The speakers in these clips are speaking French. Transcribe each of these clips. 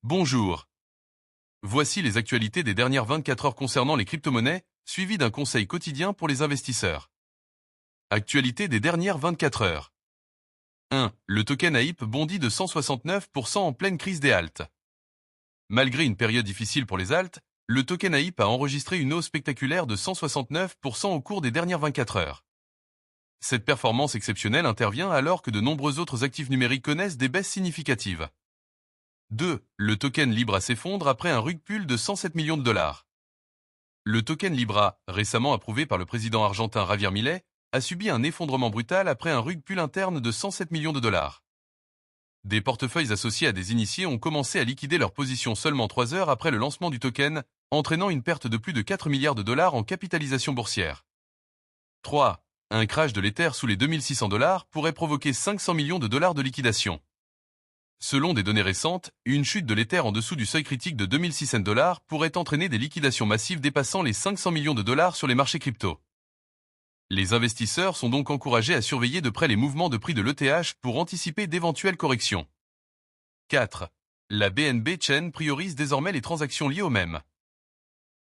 Bonjour. Voici les actualités des dernières 24 heures concernant les crypto-monnaies, suivies d'un conseil quotidien pour les investisseurs. Actualité des dernières 24 heures. 1. Le token AIP bondit de 169% en pleine crise des haltes. Malgré une période difficile pour les haltes, le token AIP a enregistré une hausse spectaculaire de 169% au cours des dernières 24 heures. Cette performance exceptionnelle intervient alors que de nombreux autres actifs numériques connaissent des baisses significatives. 2. Le token Libra s'effondre après un rug pull de 107 millions de dollars. Le token Libra, récemment approuvé par le président argentin Javier Milei, a subi un effondrement brutal après un rug pull interne de 107 millions de dollars. Des portefeuilles associés à des initiés ont commencé à liquider leur position seulement 3 heures après le lancement du token, entraînant une perte de plus de 4 milliards de dollars en capitalisation boursière. 3. Un crash de l'Ether sous les 2600 dollars pourrait provoquer 500 millions de dollars de liquidation. Selon des données récentes, une chute de l'Ether en dessous du seuil critique de 2600 dollars pourrait entraîner des liquidations massives dépassant les 500 millions de dollars sur les marchés crypto. Les investisseurs sont donc encouragés à surveiller de près les mouvements de prix de l'ETH pour anticiper d'éventuelles corrections. 4. La BNB Chain priorise désormais les transactions liées au MEM.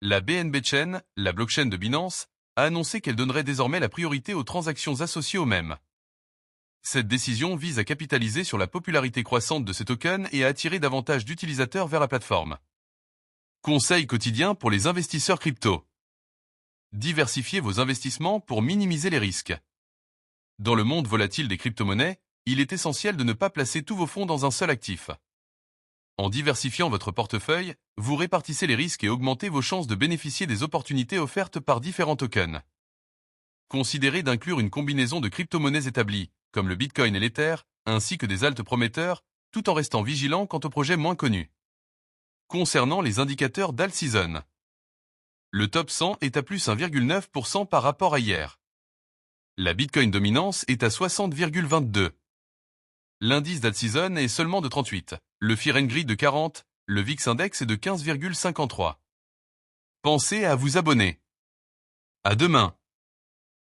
La BNB Chain, la blockchain de Binance, a annoncé qu'elle donnerait désormais la priorité aux transactions associées au MEM. Cette décision vise à capitaliser sur la popularité croissante de ces tokens et à attirer davantage d'utilisateurs vers la plateforme. Conseil quotidien pour les investisseurs crypto. Diversifiez vos investissements pour minimiser les risques. Dans le monde volatile des crypto-monnaies, il est essentiel de ne pas placer tous vos fonds dans un seul actif. En diversifiant votre portefeuille, vous répartissez les risques et augmentez vos chances de bénéficier des opportunités offertes par différents tokens. Considérez d'inclure une combinaison de crypto-monnaies établies, comme le Bitcoin et l'Ether, ainsi que des altes prometteurs, tout en restant vigilant quant aux projets moins connus. Concernant les indicateurs d'alt season, le top 100 est à plus 1,9% par rapport à hier. La Bitcoin dominance est à 60,22. L'indice d'alt season est seulement de 38, le Fear and Greed de 40, le VIX Index est de 15,53. Pensez à vous abonner. À demain.